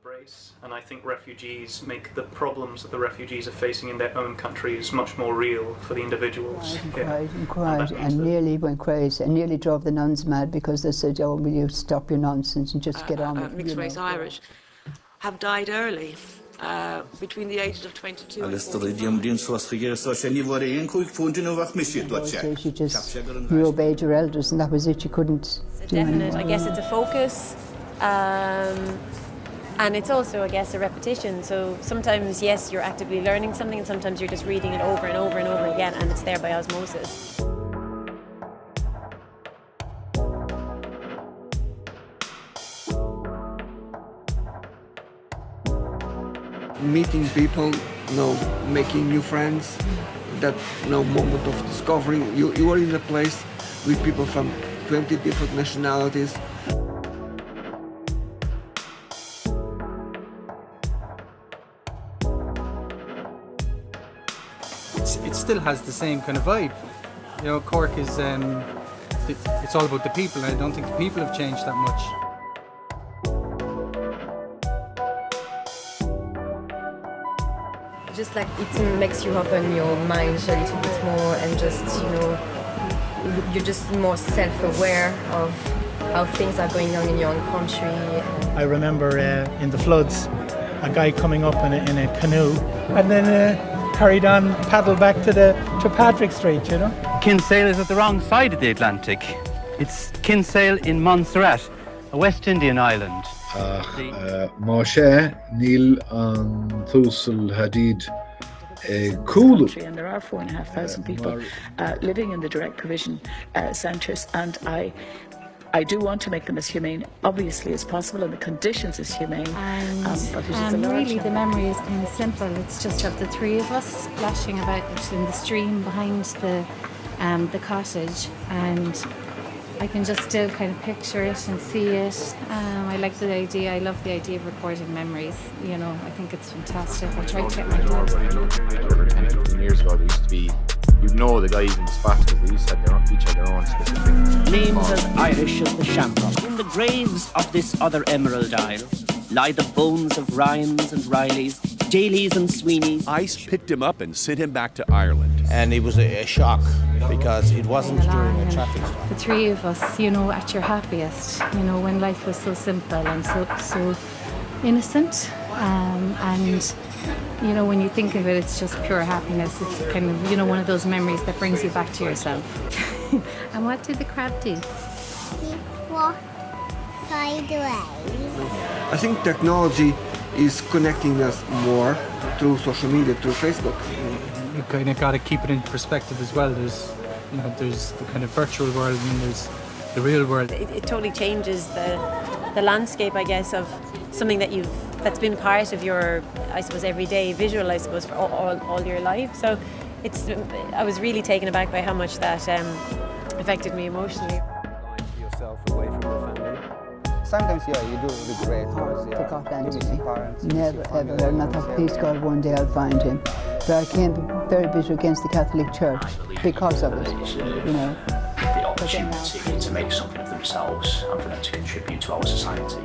embrace, and I think refugees make the problems that the refugees are facing in their own countries much more real for the individuals. Cried and nearly went crazy and nearly drove the nuns mad because they said, "Oh, will you stop your nonsense and just get on with it?" Mixed race Irish have died early, between the ages of 22 and 45. She just, you obeyed your elders and that was it, you couldn't do Definite, I guess it's a focus. And it's also, I guess, a repetition. So sometimes, yes, you're actively learning something, and sometimes you're just reading it over and over and over again, and it's there by osmosis. Meeting people, making new friends, that moment of discovery. You are in a place with people from 20 different nationalities. It still has the same kind of vibe. Cork is, it's all about the people. I don't think the people have changed that much. Just like it makes you open your mind a little bit more and just, you're just more self-aware of how things are going on in your own country. I remember in the floods, a guy coming up in a canoe and then carried on, paddled back to Patrick Street, Kinsale is at the wrong side of the Atlantic. It's Kinsale in Montserrat, a West Indian island. Moshe Neil and Thusel Hadid Kulu. And there are 4,500 people living in the direct provision centres, and I do want to make them as humane, obviously, as possible, and the conditions as humane. And really, the memory is kind of simple. It's just of the three of us splashing about in the stream behind the cottage, and I can just still kind of picture it and see it. I like the idea. I love the idea of recording memories. I think it's fantastic. I tried to get my dad. 10, 15 years ago, there used to be, the guys in the spots because they used to have each had their own specific names as Irish as the Shamrock. In the graves of this other Emerald Isle lie the bones of Ryans and Rileys, Dailies and Sweeneys. ICE picked him up and sent him back to Ireland. And it was a shock because it wasn't during a traffic stop. The three of us, at your happiest, when life was so simple and so innocent. And when you think of it, it's just pure happiness. It's kind of, one of those memories that brings you back to yourself. And what did the crab do? He walked sideways. I think technology is connecting us more through social media, through Facebook. You kind of got to keep it in perspective as well. There's the kind of virtual world and there's the real world. It totally changes the landscape, I guess, of something that's been part of your, I suppose, everyday visual, I suppose, for all your life. So I was really taken aback by how much that affected me emotionally. Yourself away from your family. Sometimes, you do regret. Forgot Anthony. Never, ever. And I thought, please God, one day I'll find him. But I came very bitter against the Catholic Church because of it, The opportunity to make something of themselves and for them to contribute to our society.